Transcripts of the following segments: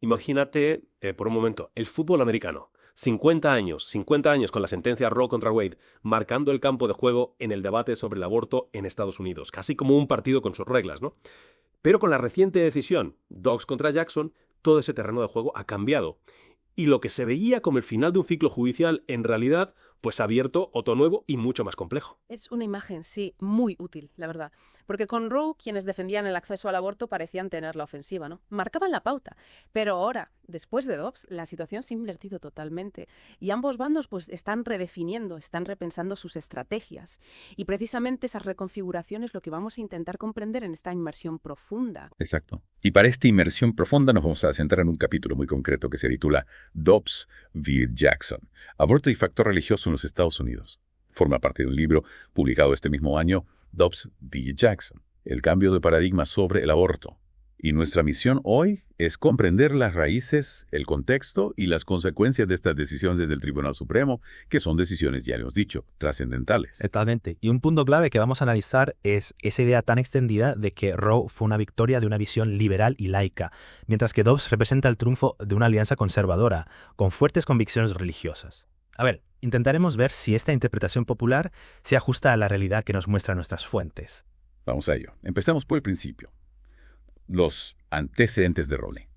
Imagínate, por un momento, el fútbol americano. 50 años con la sentencia Roe contra Wade, marcando el campo de juego en el debate sobre el aborto en Estados Unidos, casi como un partido con sus reglas, ¿no? Pero con la reciente decisión, Dobbs contra Jackson, todo ese terreno de juego ha cambiado. Y lo que se veía como el final de un ciclo judicial, en realidad, pues ha abierto otro nuevo y mucho más complejo. Es una imagen, sí, muy útil, la verdad. Porque con Roe, quienes defendían el acceso al aborto parecían tener la ofensiva, ¿no? Marcaban la pauta. Pero ahora, después de Dobbs, la situación se ha invertido totalmente. Y ambos bandos, pues, están redefiniendo, están repensando sus estrategias. Y precisamente esas reconfiguraciones es lo que vamos a intentar comprender en esta inmersión profunda. Exacto. Y para esta inmersión profunda nos vamos a centrar en un capítulo muy concreto que se titula Dobbs v. Jackson, aborto y factor religioso en los Estados Unidos. Forma parte de un libro publicado este mismo año, Dobbs v. Jackson, el cambio de paradigma sobre el aborto. Y nuestra misión hoy es comprender las raíces, el contexto y las consecuencias de estas decisiones desde el Tribunal Supremo, que son decisiones, ya le hemos dicho, trascendentales. Totalmente. Y un punto clave que vamos a analizar es esa idea tan extendida de que Roe fue una victoria de una visión liberal y laica, mientras que Dobbs representa el triunfo de una alianza conservadora, con fuertes convicciones religiosas. A ver, intentaremos ver si esta interpretación popular se ajusta a la realidad que nos muestran nuestras fuentes. Vamos a ello. Empecemos por el principio. Los antecedentes de Roe.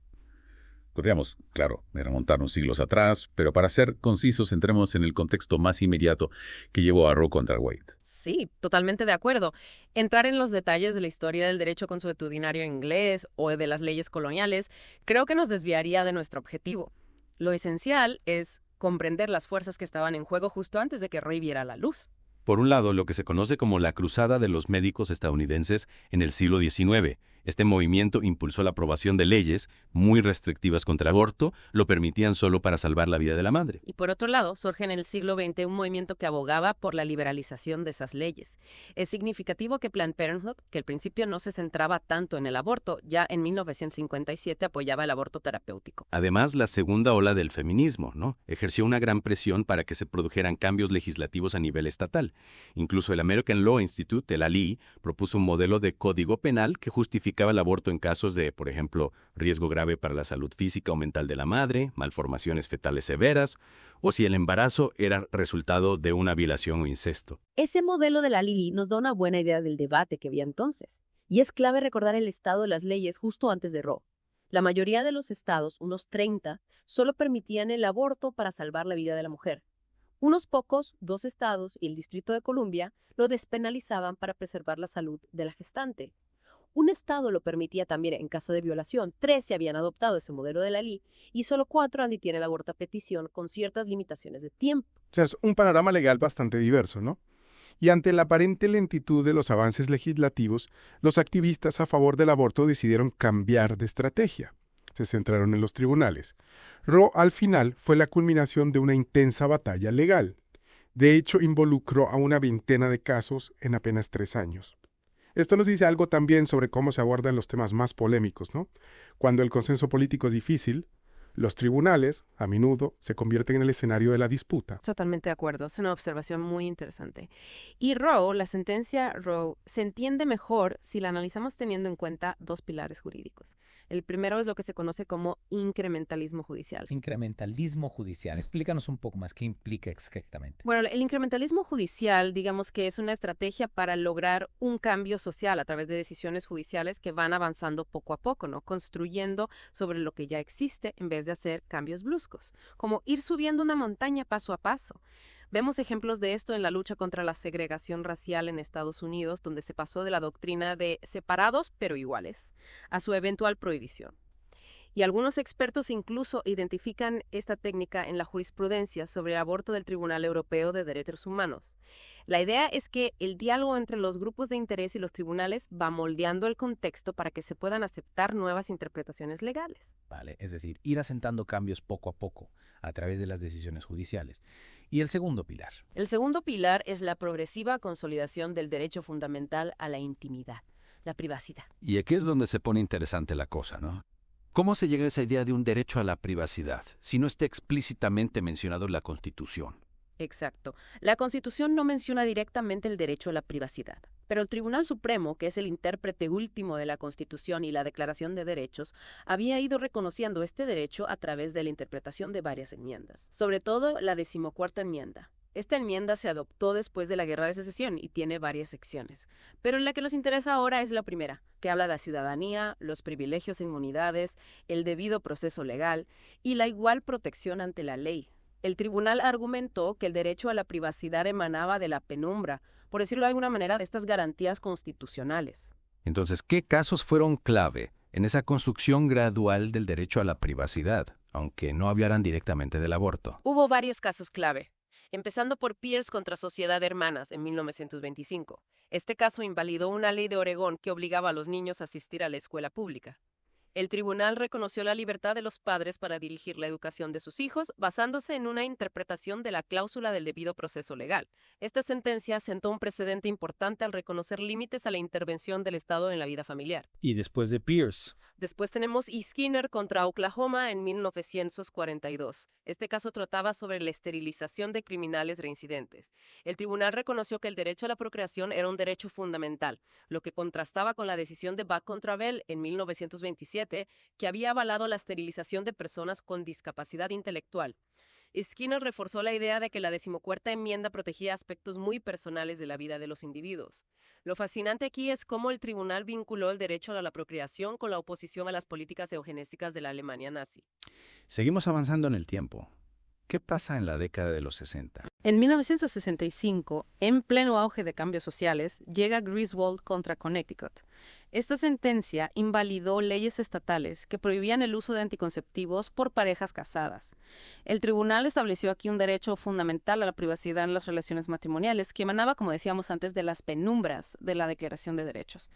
Podríamos, claro, remontarnos siglos atrás, pero para ser concisos, entremos en el contexto más inmediato que llevó a Roe contra Wade. Sí, totalmente de acuerdo. Entrar en los detalles de la historia del derecho consuetudinario inglés o de las leyes coloniales creo que nos desviaría de nuestro objetivo. Lo esencial es comprender las fuerzas que estaban en juego justo antes de que Roe viera la luz. Por un lado, lo que se conoce como la Cruzada de los Médicos Estadounidenses en el siglo XIX. Este movimiento impulsó la aprobación de leyes muy restrictivas contra el aborto, lo permitían solo para salvar la vida de la madre. Y por otro lado, surge en el siglo XX un movimiento que abogaba por la liberalización de esas leyes. Es significativo que Planned Parenthood, que al principio no se centraba tanto en el aborto, ya en 1957 apoyaba el aborto terapéutico. Además, la segunda ola del feminismo, ¿no?, ejerció una gran presión para que se produjeran cambios legislativos a nivel estatal. Incluso el American Law Institute, el ALI, propuso un modelo de código penal que justificaba el aborto en casos de, por ejemplo, riesgo grave para la salud física o mental de la madre, malformaciones fetales severas, o si el embarazo era resultado de una violación o incesto. Ese modelo de la Lili nos da una buena idea del debate que había entonces. Y es clave recordar el estado de las leyes justo antes de Roe. La mayoría de los estados, unos 30, solo permitían el aborto para salvar la vida de la mujer. Unos pocos, 2 estados y el Distrito de Columbia, lo despenalizaban para preservar la salud de la gestante. Un estado lo permitía también en caso de violación. 13 habían adoptado ese modelo de la ley y solo 4 admitían el aborto a petición con ciertas limitaciones de tiempo. O sea, es un panorama legal bastante diverso, ¿no? Y ante la aparente lentitud de los avances legislativos, los activistas a favor del aborto decidieron cambiar de estrategia. Se centraron en los tribunales. Roe, al final, fue la culminación de una intensa batalla legal. De hecho, involucró a una veintena de casos en apenas 3 años. Esto nos dice algo también sobre cómo se abordan los temas más polémicos, ¿no? Cuando el consenso político es difícil, los tribunales, a menudo, se convierten en el escenario de la disputa. Totalmente de acuerdo, es una observación muy interesante. Y Roe, la sentencia Roe, se entiende mejor si la analizamos teniendo en cuenta 2 pilares jurídicos. El primero es lo que se conoce como incrementalismo judicial. Incrementalismo judicial. Explícanos un poco más qué implica exactamente. Bueno, el incrementalismo judicial, digamos que es una estrategia para lograr un cambio social a través de decisiones judiciales que van avanzando poco a poco, ¿no? Construyendo sobre lo que ya existe en vez de hacer cambios bruscos, como ir subiendo una montaña paso a paso. Vemos ejemplos de esto en la lucha contra la segregación racial en Estados Unidos, donde se pasó de la doctrina de separados pero iguales a su eventual prohibición. Y algunos expertos incluso identifican esta técnica en la jurisprudencia sobre el aborto del Tribunal Europeo de Derechos Humanos. La idea es que el diálogo entre los grupos de interés y los tribunales va moldeando el contexto para que se puedan aceptar nuevas interpretaciones legales. Vale, es decir, ir asentando cambios poco a poco a través de las decisiones judiciales. Y el segundo pilar. El segundo pilar es la progresiva consolidación del derecho fundamental a la intimidad, la privacidad. Y aquí es donde se pone interesante la cosa, ¿no? ¿Cómo se llega a esa idea de un derecho a la privacidad si no está explícitamente mencionado en la Constitución? Exacto. La Constitución no menciona directamente el derecho a la privacidad, Pero el Tribunal Supremo, que es el intérprete último de la Constitución y la Declaración de Derechos, había ido reconociendo este derecho a través de la interpretación de varias enmiendas, sobre todo la 14ª enmienda. Esta enmienda se adoptó después de la Guerra de Secesión y tiene varias secciones, pero la que nos interesa ahora es la primera, que habla de la ciudadanía, los privilegios e inmunidades, el debido proceso legal y la igual protección ante la ley. El tribunal argumentó que el derecho a la privacidad emanaba de la penumbra, por decirlo de alguna manera, de estas garantías constitucionales. Entonces, ¿qué casos fueron clave en esa construcción gradual del derecho a la privacidad, aunque no hablaran directamente del aborto? Hubo varios casos clave, empezando por Pierce contra Sociedad de Hermanas en 1925. Este caso invalidó una ley de Oregón que obligaba a los niños a asistir a la escuela pública. El tribunal reconoció la libertad de los padres para dirigir la educación de sus hijos basándose en una interpretación de la cláusula del debido proceso legal. Esta sentencia sentó un precedente importante al reconocer límites a la intervención del Estado en la vida familiar. Y después de Pierce. Después tenemos Skinner contra Oklahoma en 1942. Este caso trataba sobre la esterilización de criminales reincidentes. El tribunal reconoció que el derecho a la procreación era un derecho fundamental, lo que contrastaba con la decisión de Buck contra Bell en 1927, que había avalado la esterilización de personas con discapacidad intelectual. Skinner reforzó la idea de que la 14ª enmienda protegía aspectos muy personales de la vida de los individuos. Lo fascinante aquí es cómo el tribunal vinculó el derecho a la procreación con la oposición a las políticas eugenésicas de la Alemania nazi. Seguimos avanzando en el tiempo. ¿Qué pasa en la década de los 60? En 1965, en pleno auge de cambios sociales, llega Griswold contra Connecticut. Esta sentencia invalidó leyes estatales que prohibían el uso de anticonceptivos por parejas casadas. El tribunal estableció aquí un derecho fundamental a la privacidad en las relaciones matrimoniales que emanaba, como decíamos antes, de las penumbras de la Declaración de Derechos.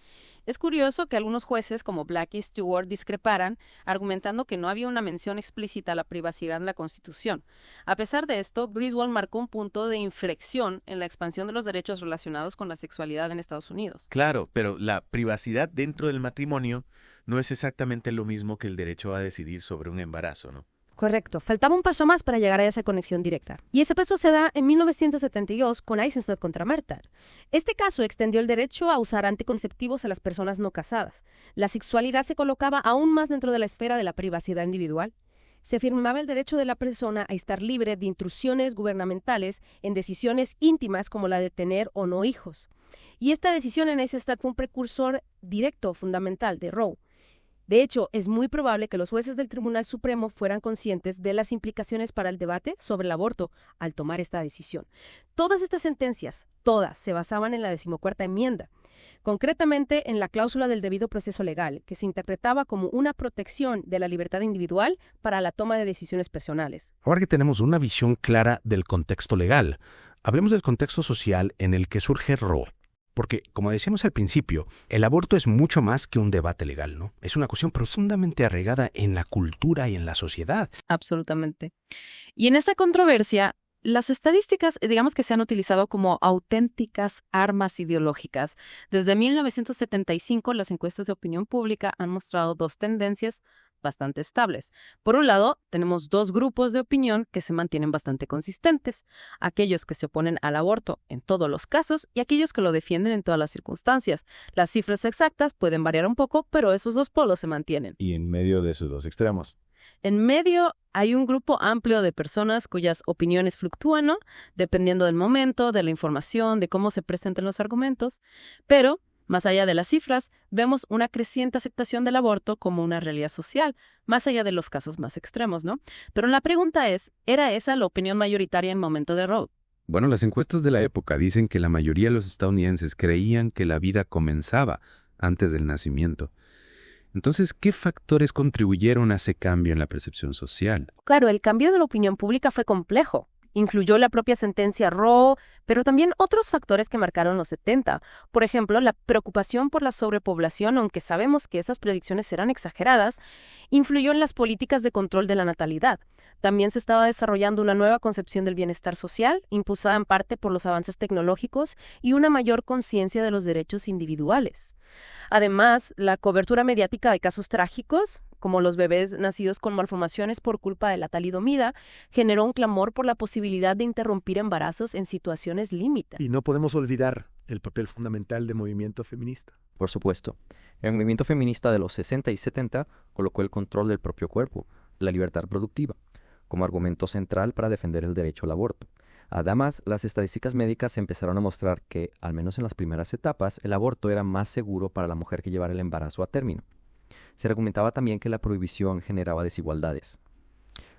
Es curioso que algunos jueces, como Black y Stewart, discreparan, argumentando que no había una mención explícita a la privacidad en la Constitución. A pesar de esto, Griswold marcó un punto de inflexión en la expansión de los derechos relacionados con la sexualidad en Estados Unidos. Claro, pero la privacidad dentro del matrimonio no es exactamente lo mismo que el derecho a decidir sobre un embarazo, ¿no? Correcto, faltaba un paso más para llegar a esa conexión directa. Y ese paso se da en 1972 con Eisenstadt contra Mertar. Este caso extendió el derecho a usar anticonceptivos a las personas no casadas. La sexualidad se colocaba aún más dentro de la esfera de la privacidad individual. Se afirmaba el derecho de la persona a estar libre de intrusiones gubernamentales en decisiones íntimas como la de tener o no hijos. Y esta decisión en Eisenstadt fue un precursor directo, fundamental, de Roe. De hecho, es muy probable que los jueces del Tribunal Supremo fueran conscientes de las implicaciones para el debate sobre el aborto al tomar esta decisión. Todas estas sentencias, todas, se basaban en la 14ª enmienda, concretamente en la cláusula del debido proceso legal, que se interpretaba como una protección de la libertad individual para la toma de decisiones personales. Ahora que tenemos una visión clara del contexto legal, hablemos del contexto social en el que surge Roe. Porque, como decíamos al principio, el aborto es mucho más que un debate legal, ¿no? Es una cuestión profundamente arraigada en la cultura y en la sociedad. Absolutamente. Y en esta controversia, las estadísticas, digamos que se han utilizado como auténticas armas ideológicas. Desde 1975, las encuestas de opinión pública han mostrado dos tendencias bastante estables. Por un lado, tenemos dos grupos de opinión que se mantienen bastante consistentes, aquellos que se oponen al aborto en todos los casos y aquellos que lo defienden en todas las circunstancias. Las cifras exactas pueden variar un poco, pero esos dos polos se mantienen. Y en medio de esos dos extremos. En medio hay un grupo amplio de personas cuyas opiniones fluctúan, ¿no? Dependiendo del momento, de la información, de cómo se presenten los argumentos, pero más allá de las cifras, vemos una creciente aceptación del aborto como una realidad social, más allá de los casos más extremos, ¿no? Pero la pregunta es, ¿era esa la opinión mayoritaria en el momento de Roe? Bueno, las encuestas de la época dicen que la mayoría de los estadounidenses creían que la vida comenzaba antes del nacimiento. Entonces, ¿qué factores contribuyeron a ese cambio en la percepción social? Claro, el cambio de la opinión pública fue complejo. Incluyó la propia sentencia Roe, pero también otros factores que marcaron los 70. Por ejemplo, la preocupación por la sobrepoblación, aunque sabemos que esas predicciones eran exageradas, influyó en las políticas de control de la natalidad. También se estaba desarrollando una nueva concepción del bienestar social, impulsada en parte por los avances tecnológicos y una mayor conciencia de los derechos individuales. Además, la cobertura mediática de casos trágicos, como los bebés nacidos con malformaciones por culpa de la talidomida, generó un clamor por la posibilidad de interrumpir embarazos en situaciones límite. Y no podemos olvidar el papel fundamental del movimiento feminista. Por supuesto, el movimiento feminista de los 60 y 70 colocó el control del propio cuerpo, la libertad reproductiva, como argumento central para defender el derecho al aborto. Además, las estadísticas médicas empezaron a mostrar que, al menos en las primeras etapas, el aborto era más seguro para la mujer que llevar el embarazo a término. Se argumentaba también que la prohibición generaba desigualdades.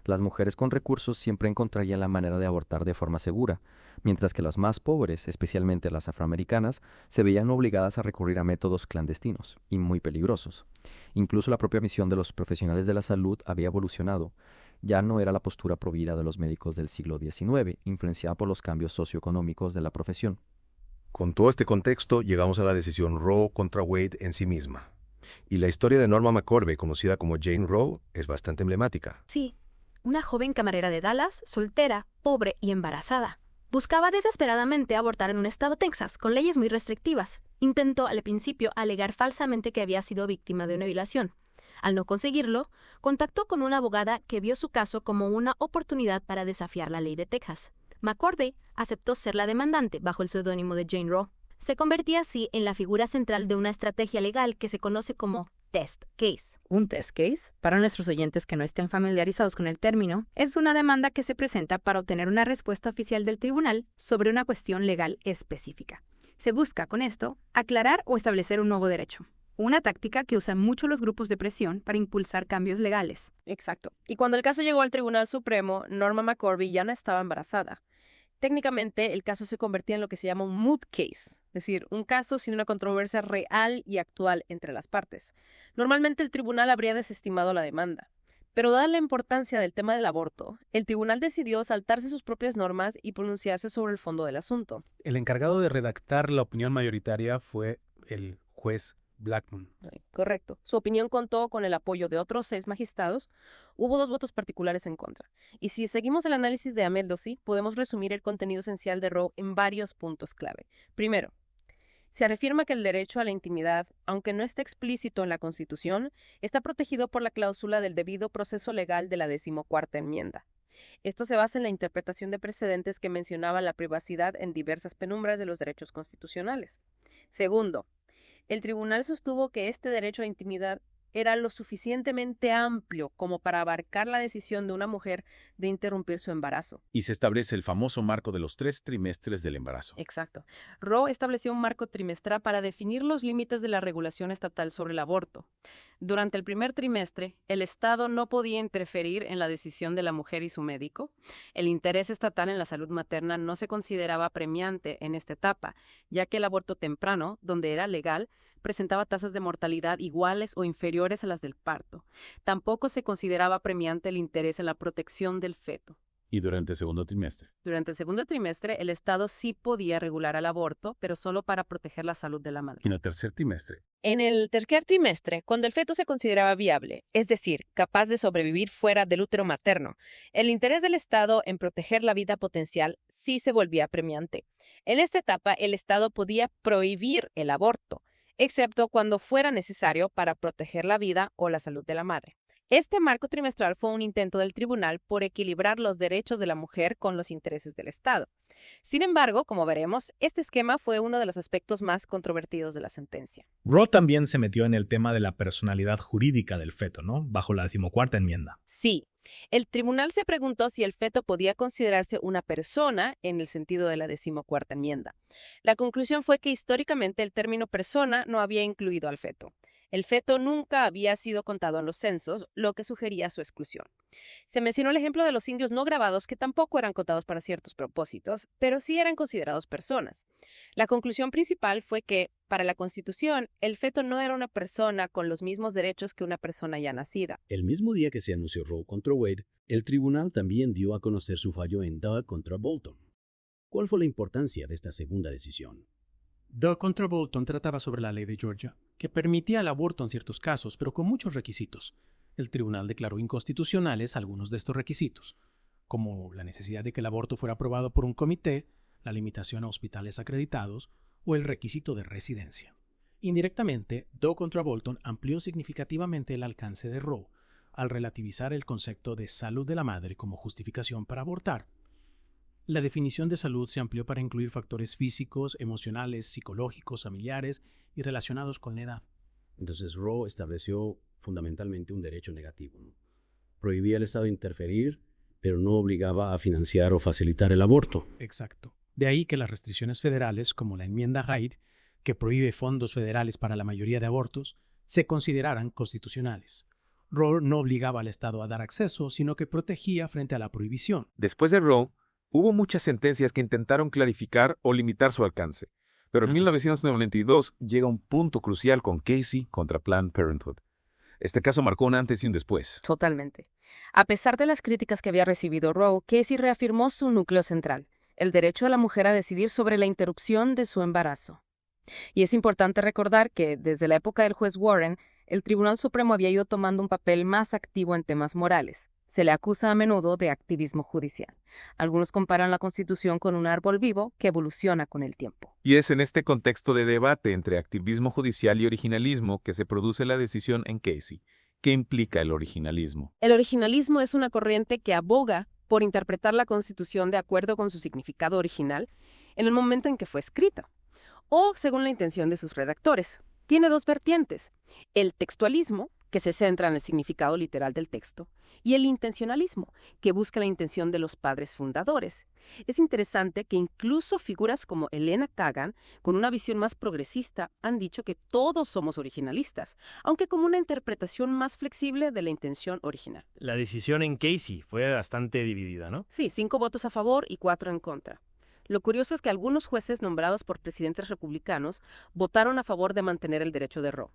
Las mujeres con recursos siempre encontrarían la manera de abortar de forma segura, mientras que las más pobres, especialmente las afroamericanas, se veían obligadas a recurrir a métodos clandestinos y muy peligrosos. Incluso la propia misión de los profesionales de la salud había evolucionado. Ya no era la postura provida de los médicos del siglo XIX, influenciada por los cambios socioeconómicos de la profesión. Con todo este contexto, llegamos a la decisión Roe contra Wade en sí misma. Y la historia de Norma McCorvey, conocida como Jane Roe, es bastante emblemática. Sí, una joven camarera de Dallas, soltera, pobre y embarazada. Buscaba desesperadamente abortar en un estado Texas, con leyes muy restrictivas. Intentó al principio alegar falsamente que había sido víctima de una violación. Al no conseguirlo, contactó con una abogada que vio su caso como una oportunidad para desafiar la ley de Texas. McCorvey aceptó ser la demandante bajo el seudónimo de Jane Roe. Se convertía así en la figura central de una estrategia legal que se conoce como test case. Un test case, para nuestros oyentes que no estén familiarizados con el término, es una demanda que se presenta para obtener una respuesta oficial del tribunal sobre una cuestión legal específica. Se busca, con esto, aclarar o establecer un nuevo derecho. Una táctica que usan mucho los grupos de presión para impulsar cambios legales. Exacto. Y cuando el caso llegó al Tribunal Supremo, Norma McCorvey ya no estaba embarazada. Técnicamente, el caso se convertía en lo que se llama un moot case, es decir, un caso sin una controversia real y actual entre las partes. Normalmente el tribunal habría desestimado la demanda. Pero dada la importancia del tema del aborto, el tribunal decidió saltarse sus propias normas y pronunciarse sobre el fondo del asunto. El encargado de redactar la opinión mayoritaria fue el juez Blackmun. Correcto. Su opinión contó con el apoyo de otros 6 magistrados. Hubo 2 votos particulares en contra. Y si seguimos el análisis de Ameldosi, podemos resumir el contenido esencial de Roe en varios puntos clave. Primero, se reafirma que el derecho a la intimidad, aunque no esté explícito en la Constitución, está protegido por la cláusula del debido proceso legal de la 14ª enmienda. Esto se basa en la interpretación de precedentes que mencionaban la privacidad en diversas penumbras de los derechos constitucionales. Segundo, el tribunal sostuvo que este derecho a la intimidad era lo suficientemente amplio como para abarcar la decisión de una mujer de interrumpir su embarazo. Y se establece el famoso marco de los 3 trimestres del embarazo. Exacto. Roe estableció un marco trimestral para definir los límites de la regulación estatal sobre el aborto. Durante el primer trimestre, el Estado no podía interferir en la decisión de la mujer y su médico. El interés estatal en la salud materna no se consideraba apremiante en esta etapa, ya que el aborto temprano, donde era legal, presentaba tasas de mortalidad iguales o inferiores a las del parto. Tampoco se consideraba apremiante el interés en la protección del feto. ¿Y durante el segundo trimestre? Durante el segundo trimestre, el Estado sí podía regular el aborto, pero solo para proteger la salud de la madre. ¿Y en el tercer trimestre? En el tercer trimestre, cuando el feto se consideraba viable, es decir, capaz de sobrevivir fuera del útero materno, el interés del Estado en proteger la vida potencial sí se volvía apremiante. En esta etapa, el Estado podía prohibir el aborto, excepto cuando fuera necesario para proteger la vida o la salud de la madre. Este marco trimestral fue un intento del tribunal por equilibrar los derechos de la mujer con los intereses del Estado. Sin embargo, como veremos, este esquema fue uno de los aspectos más controvertidos de la sentencia. Roe también se metió en el tema de la personalidad jurídica del feto, ¿no? Bajo la 14ª enmienda. Sí. El tribunal se preguntó si el feto podía considerarse una persona en el sentido de la 14ª enmienda. La conclusión fue que históricamente el término persona no había incluido al feto. El feto nunca había sido contado en los censos, lo que sugería su exclusión. Se mencionó el ejemplo de los indios no grabados que tampoco eran contados para ciertos propósitos, pero sí eran considerados personas. La conclusión principal fue que, para la Constitución, el feto no era una persona con los mismos derechos que una persona ya nacida. El mismo día que se anunció Roe contra Wade, el tribunal también dio a conocer su fallo en Doug contra Bolton. ¿Cuál fue la importancia de esta segunda decisión? Doug contra Bolton trataba sobre la ley de Georgia, que permitía el aborto en ciertos casos, pero con muchos requisitos. El tribunal declaró inconstitucionales algunos de estos requisitos, como la necesidad de que el aborto fuera aprobado por un comité, la limitación a hospitales acreditados o el requisito de residencia. Indirectamente, Doug contra Bolton amplió significativamente el alcance de Roe, al relativizar el concepto de salud de la madre como justificación para abortar. La definición de salud se amplió para incluir factores físicos, emocionales, psicológicos, familiares y relacionados con la edad. Entonces Roe estableció fundamentalmente un derecho negativo, ¿no? Prohibía al Estado interferir, pero no obligaba a financiar o facilitar el aborto. Exacto. De ahí que las restricciones federales, como la enmienda Hyde, que prohíbe fondos federales para la mayoría de abortos, se consideraran constitucionales. Roe no obligaba al Estado a dar acceso, sino que protegía frente a la prohibición. Después de Roe, hubo muchas sentencias que intentaron clarificar o limitar su alcance. Pero en 1992 llega un punto crucial con Casey contra Planned Parenthood. Este caso marcó un antes y un después. Totalmente. A pesar de las críticas que había recibido Roe, Casey reafirmó su núcleo central, el derecho de la mujer a decidir sobre la interrupción de su embarazo. Y es importante recordar que, desde la época del juez Warren, el Tribunal Supremo había ido tomando un papel más activo en temas morales. Se le acusa a menudo de activismo judicial. Algunos comparan la Constitución con un árbol vivo que evoluciona con el tiempo. Y es en este contexto de debate entre activismo judicial y originalismo que se produce la decisión en Casey. ¿Qué implica el originalismo? El originalismo es una corriente que aboga por interpretar la Constitución de acuerdo con su significado original en el momento en que fue escrita, o según la intención de sus redactores. Tiene dos vertientes: el textualismo, que se centra en el significado literal del texto, y el intencionalismo, que busca la intención de los padres fundadores. Es interesante que incluso figuras como Elena Kagan, con una visión más progresista, han dicho que todos somos originalistas, aunque como una interpretación más flexible de la intención original. La decisión en Casey fue bastante dividida, ¿no? Sí, 5 votos a favor y 4 en contra. Lo curioso es que algunos jueces nombrados por presidentes republicanos votaron a favor de mantener el derecho de Roe.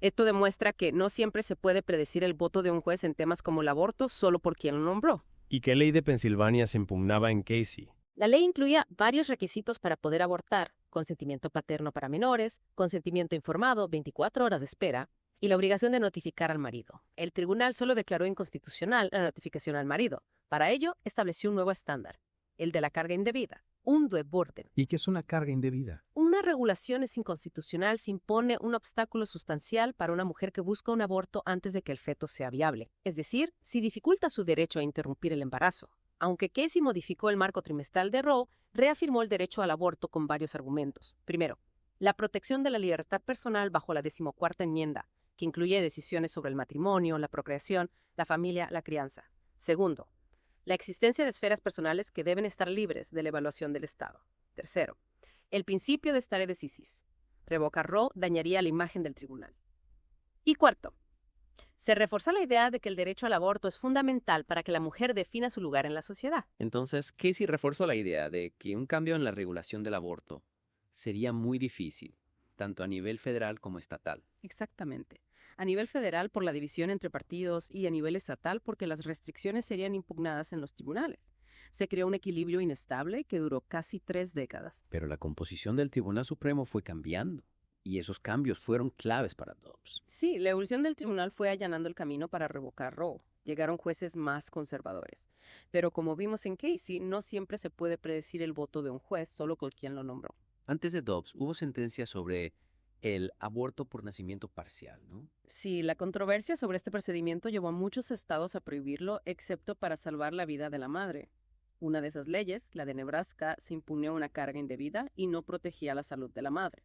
Esto demuestra que no siempre se puede predecir el voto de un juez en temas como el aborto solo por quien lo nombró. ¿Y qué ley de Pensilvania se impugnaba en Casey? La ley incluía varios requisitos para poder abortar: consentimiento paterno para menores, consentimiento informado, 24 horas de espera, y la obligación de notificar al marido. El tribunal solo declaró inconstitucional la notificación al marido. Para ello, estableció un nuevo estándar, el de la carga indebida, un due burden. ¿Y qué es una carga indebida? Una regulación es inconstitucional si impone un obstáculo sustancial para una mujer que busca un aborto antes de que el feto sea viable. Es decir, si dificulta su derecho a interrumpir el embarazo. Aunque Casey modificó el marco trimestral de Roe, reafirmó el derecho al aborto con varios argumentos. Primero, la protección de la libertad personal bajo la 14ª enmienda, que incluye decisiones sobre el matrimonio, la procreación, la familia, la crianza. Segundo, la existencia de esferas personales que deben estar libres de la evaluación del Estado. Tercero, el principio de stare decisis. Revocar Roe dañaría la imagen del tribunal. Y cuarto, se reforza la idea de que el derecho al aborto es fundamental para que la mujer defina su lugar en la sociedad. Entonces, Casey reforzó la idea de que un cambio en la regulación del aborto sería muy difícil, tanto a nivel federal como estatal. Exactamente. A nivel federal por la división entre partidos y a nivel estatal porque las restricciones serían impugnadas en los tribunales. Se creó un equilibrio inestable que duró casi 3 décadas. Pero la composición del Tribunal Supremo fue cambiando, y esos cambios fueron claves para Dobbs. Sí, la evolución del tribunal fue allanando el camino para revocar Roe. Llegaron jueces más conservadores. Pero como vimos en Casey, no siempre se puede predecir el voto de un juez solo con quien lo nombró. Antes de Dobbs, hubo sentencias sobre el aborto por nacimiento parcial, ¿no? Sí, la controversia sobre este procedimiento llevó a muchos estados a prohibirlo, excepto para salvar la vida de la madre. Una de esas leyes, la de Nebraska, se impugnó una carga indebida y no protegía la salud de la madre.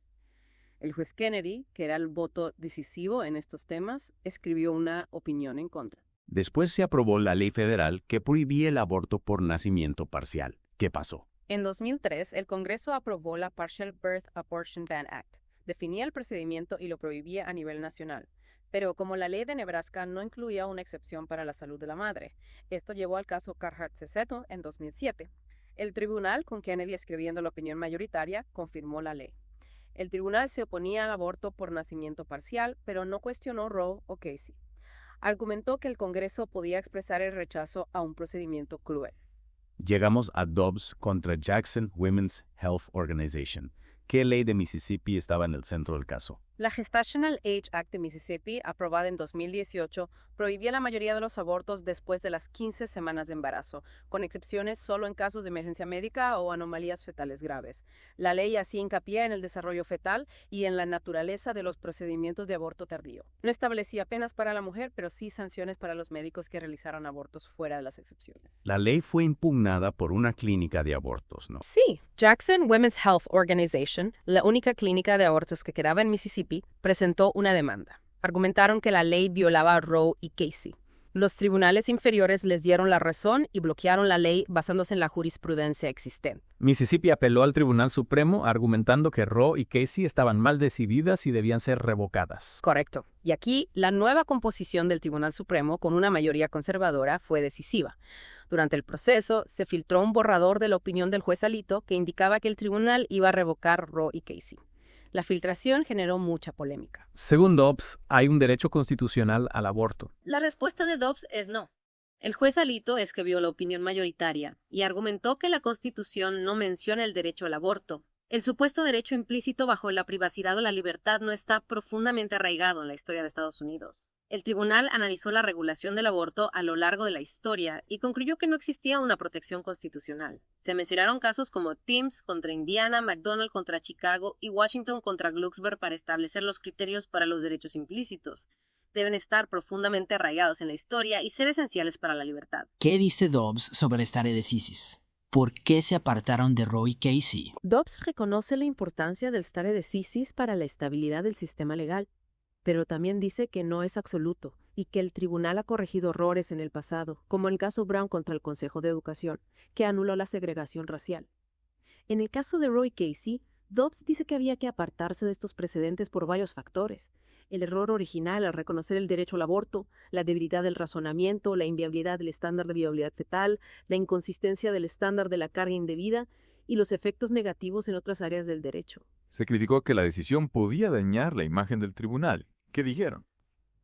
El juez Kennedy, que era el voto decisivo en estos temas, escribió una opinión en contra. Después se aprobó la ley federal que prohibía el aborto por nacimiento parcial. ¿Qué pasó? En 2003, el Congreso aprobó la Partial Birth Abortion Ban Act. Definía el procedimiento y lo prohibía a nivel nacional. Pero como la ley de Nebraska no incluía una excepción para la salud de la madre, esto llevó al caso Carhart-Ceseto en 2007. El tribunal, con Kennedy escribiendo la opinión mayoritaria, confirmó la ley. El tribunal se oponía al aborto por nacimiento parcial, pero no cuestionó Roe o Casey. Argumentó que el Congreso podía expresar el rechazo a un procedimiento cruel. Llegamos a Dobbs contra Jackson Women's Health Organization. ¿Qué ley de Mississippi estaba en el centro del caso? La Gestational Age Act de Mississippi, aprobada en 2018, prohibía la mayoría de los abortos después de las 15 semanas de embarazo, con excepciones solo en casos de emergencia médica o anomalías fetales graves. La ley hacía hincapié en el desarrollo fetal y en la naturaleza de los procedimientos de aborto tardío. No establecía penas para la mujer, pero sí sanciones para los médicos que realizaron abortos fuera de las excepciones. La ley fue impugnada por una clínica de abortos, ¿no? Sí, Jackson Women's Health Organization, la única clínica de abortos que quedaba en Mississippi, presentó una demanda. Argumentaron que la ley violaba a Roe y Casey. Los tribunales inferiores les dieron la razón y bloquearon la ley basándose en la jurisprudencia existente. Mississippi apeló al Tribunal Supremo argumentando que Roe y Casey estaban mal decididas y debían ser revocadas. Correcto. Y aquí, la nueva composición del Tribunal Supremo, con una mayoría conservadora, fue decisiva. Durante el proceso, se filtró un borrador de la opinión del juez Alito que indicaba que el tribunal iba a revocar Roe y Casey. La filtración generó mucha polémica. Según Dobbs, hay un derecho constitucional al aborto. La respuesta de Dobbs es no. El juez Alito escribió la opinión mayoritaria y argumentó que la Constitución no menciona el derecho al aborto. El supuesto derecho implícito bajo la privacidad o la libertad no está profundamente arraigado en la historia de Estados Unidos. El tribunal analizó la regulación del aborto a lo largo de la historia y concluyó que no existía una protección constitucional. Se mencionaron casos como Timms contra Indiana, McDonald contra Chicago y Washington contra Glucksberg para establecer los criterios para los derechos implícitos. Deben estar profundamente arraigados en la historia y ser esenciales para la libertad. ¿Qué dice Dobbs sobre el stare decisis? ¿Por qué se apartaron de Roe y Casey? Dobbs reconoce la importancia del stare decisis para la estabilidad del sistema legal, pero también dice que no es absoluto y que el tribunal ha corregido errores en el pasado, como el caso Brown contra el Consejo de Educación, que anuló la segregación racial. En el caso de Roe y Casey, Dobbs dice que había que apartarse de estos precedentes por varios factores. El error original al reconocer el derecho al aborto, la debilidad del razonamiento, la inviabilidad del estándar de viabilidad fetal, la inconsistencia del estándar de la carga indebida y los efectos negativos en otras áreas del derecho. Se criticó que la decisión podía dañar la imagen del tribunal. ¿Qué dijeron?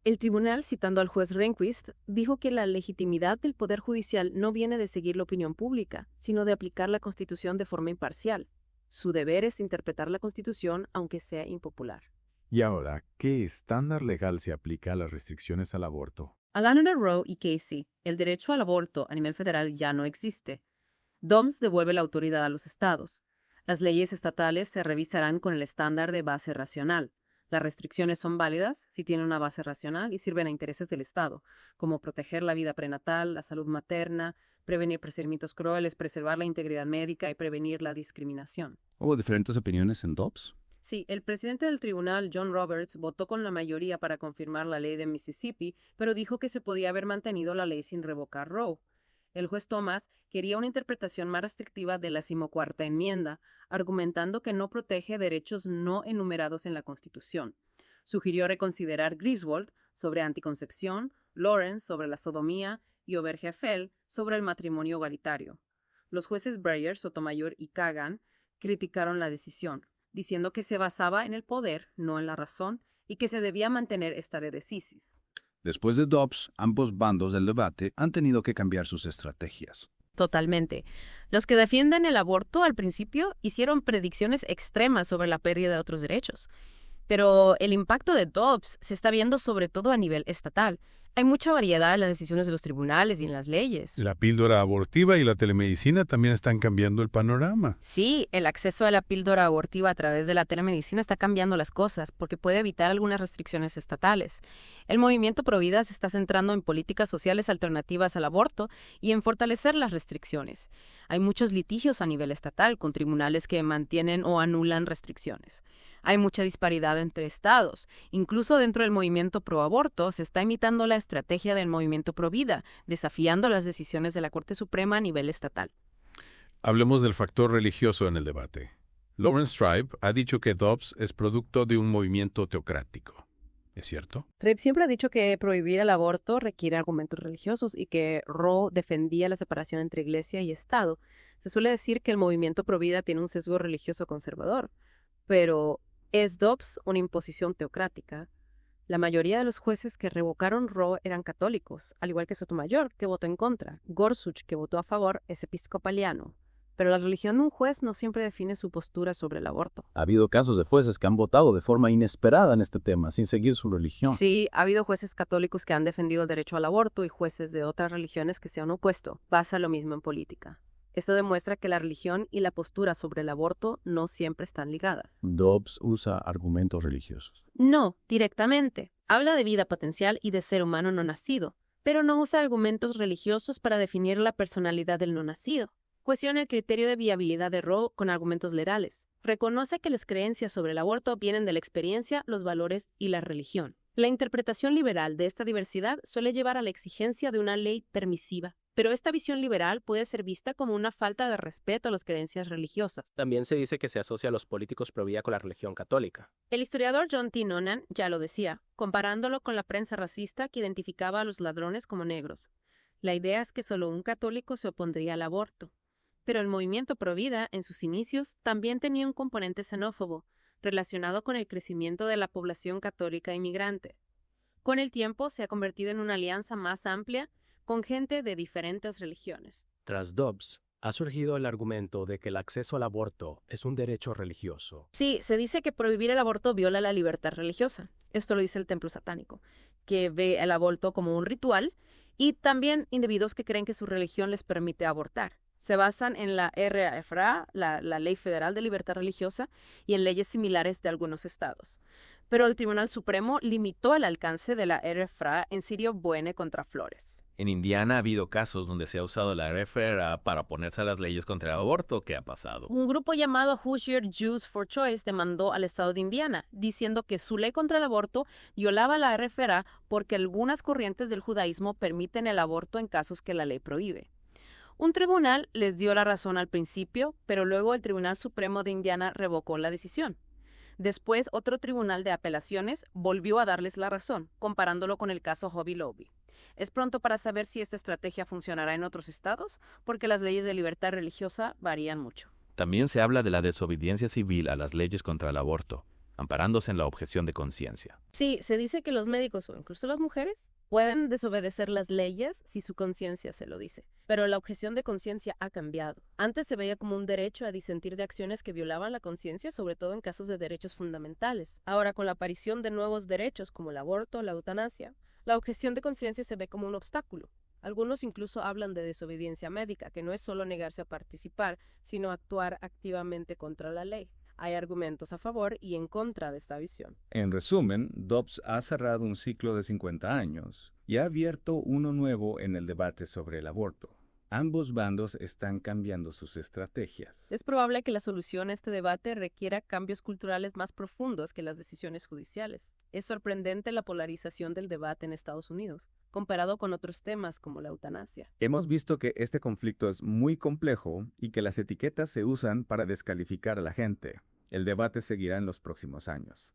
El tribunal, citando al juez Rehnquist, dijo que la legitimidad del Poder Judicial no viene de seguir la opinión pública, sino de aplicar la Constitución de forma imparcial. Su deber es interpretar la Constitución, aunque sea impopular. Y ahora, ¿qué estándar legal se aplica a las restricciones al aborto? Al anular Roe y Casey, el derecho al aborto a nivel federal ya no existe. Dobbs devuelve la autoridad a los estados. Las leyes estatales se revisarán con el estándar de base racional. Las restricciones son válidas si tienen una base racional y sirven a intereses del Estado, como proteger la vida prenatal, la salud materna, prevenir procedimientos crueles, preservar la integridad médica y prevenir la discriminación. ¿Hubo diferentes opiniones en Dobbs? Sí, el presidente del tribunal, John Roberts, votó con la mayoría para confirmar la ley de Mississippi, pero dijo que se podía haber mantenido la ley sin revocar Roe. El juez Thomas quería una interpretación más restrictiva de la 14ª enmienda, argumentando que no protege derechos no enumerados en la Constitución. Sugirió reconsiderar Griswold sobre anticoncepción, Lawrence sobre la sodomía y Obergefell sobre el matrimonio igualitario. Los jueces Breyer, Sotomayor y Kagan criticaron la decisión, diciendo que se basaba en el poder, no en la razón, y que se debía mantener stare decisis. Después de Dobbs, ambos bandos del debate han tenido que cambiar sus estrategias. Totalmente. Los que defienden el aborto al principio hicieron predicciones extremas sobre la pérdida de otros derechos. Pero el impacto de Dobbs se está viendo sobre todo a nivel estatal. Hay mucha variedad en las decisiones de los tribunales y en las leyes. La píldora abortiva y la telemedicina también están cambiando el panorama. Sí, el acceso a la píldora abortiva a través de la telemedicina está cambiando las cosas porque puede evitar algunas restricciones estatales. El movimiento Provida se está centrando en políticas sociales alternativas al aborto y en fortalecer las restricciones. Hay muchos litigios a nivel estatal con tribunales que mantienen o anulan restricciones. Hay mucha disparidad entre estados. Incluso dentro del movimiento pro-aborto se está imitando la estrategia del movimiento pro-vida, desafiando las decisiones de la Corte Suprema a nivel estatal. Hablemos del factor religioso en el debate. Lawrence Tribe ha dicho que Dobbs es producto de un movimiento teocrático. ¿Es cierto? Tribe siempre ha dicho que prohibir el aborto requiere argumentos religiosos y que Roe defendía la separación entre iglesia y Estado. Se suele decir que el movimiento pro-vida tiene un sesgo religioso conservador, pero ¿es Dobbs una imposición teocrática? La mayoría de los jueces que revocaron Roe eran católicos, al igual que Sotomayor, que votó en contra. Gorsuch, que votó a favor, es episcopaliano. Pero la religión de un juez no siempre define su postura sobre el aborto. Ha habido casos de jueces que han votado de forma inesperada en este tema, sin seguir su religión. Sí, ha habido jueces católicos que han defendido el derecho al aborto y jueces de otras religiones que se han opuesto. Pasa lo mismo en política. Esto demuestra que la religión y la postura sobre el aborto no siempre están ligadas. Dobbs usa argumentos religiosos. No, directamente. Habla de vida potencial y de ser humano no nacido, pero no usa argumentos religiosos para definir la personalidad del no nacido. Cuestiona el criterio de viabilidad de Roe con argumentos legales. Reconoce que las creencias sobre el aborto vienen de la experiencia, los valores y la religión. La interpretación liberal de esta diversidad suele llevar a la exigencia de una ley permisiva, pero esta visión liberal puede ser vista como una falta de respeto a las creencias religiosas. También se dice que se asocia a los políticos pro vida con la religión católica. El historiador John T. Noonan ya lo decía, comparándolo con la prensa racista que identificaba a los ladrones como negros. La idea es que solo un católico se opondría al aborto. Pero el movimiento pro vida, en sus inicios, también tenía un componente xenófobo, relacionado con el crecimiento de la población católica inmigrante. Con el tiempo se ha convertido en una alianza más amplia con gente de diferentes religiones. Tras Dobbs, ha surgido el argumento de que el acceso al aborto es un derecho religioso. Sí, se dice que prohibir el aborto viola la libertad religiosa. Esto lo dice el templo satánico, que ve el aborto como un ritual, y también individuos que creen que su religión les permite abortar. Se basan en la RFRA, la Ley Federal de Libertad Religiosa, y en leyes similares de algunos estados. Pero el Tribunal Supremo limitó el alcance de la RFRA en Sirio Buene contra Flores. En Indiana ha habido casos donde se ha usado la RFRA para oponerse a las leyes contra el aborto. ¿Qué ha pasado? Un grupo llamado Hoosier Jews for Choice demandó al estado de Indiana, diciendo que su ley contra el aborto violaba la RFRA porque algunas corrientes del judaísmo permiten el aborto en casos que la ley prohíbe. Un tribunal les dio la razón al principio, pero luego el Tribunal Supremo de Indiana revocó la decisión. Después, otro tribunal de apelaciones volvió a darles la razón, comparándolo con el caso Hobby Lobby. Es pronto para saber si esta estrategia funcionará en otros estados, porque las leyes de libertad religiosa varían mucho. También se habla de la desobediencia civil a las leyes contra el aborto, amparándose en la objeción de conciencia. Sí, se dice que los médicos o incluso las mujeres pueden desobedecer las leyes si su conciencia se lo dice. Pero la objeción de conciencia ha cambiado. Antes se veía como un derecho a disentir de acciones que violaban la conciencia, sobre todo en casos de derechos fundamentales. Ahora, con la aparición de nuevos derechos como el aborto o la eutanasia, la objeción de conciencia se ve como un obstáculo. Algunos incluso hablan de desobediencia médica, que no es solo negarse a participar, sino actuar activamente contra la ley. Hay argumentos a favor y en contra de esta visión. En resumen, Dobbs ha cerrado un ciclo de 50 años y ha abierto uno nuevo en el debate sobre el aborto. Ambos bandos están cambiando sus estrategias. Es probable que la solución a este debate requiera cambios culturales más profundos que las decisiones judiciales. Es sorprendente la polarización del debate en Estados Unidos, comparado con otros temas como la eutanasia. Hemos visto que este conflicto es muy complejo y que las etiquetas se usan para descalificar a la gente. El debate seguirá en los próximos años.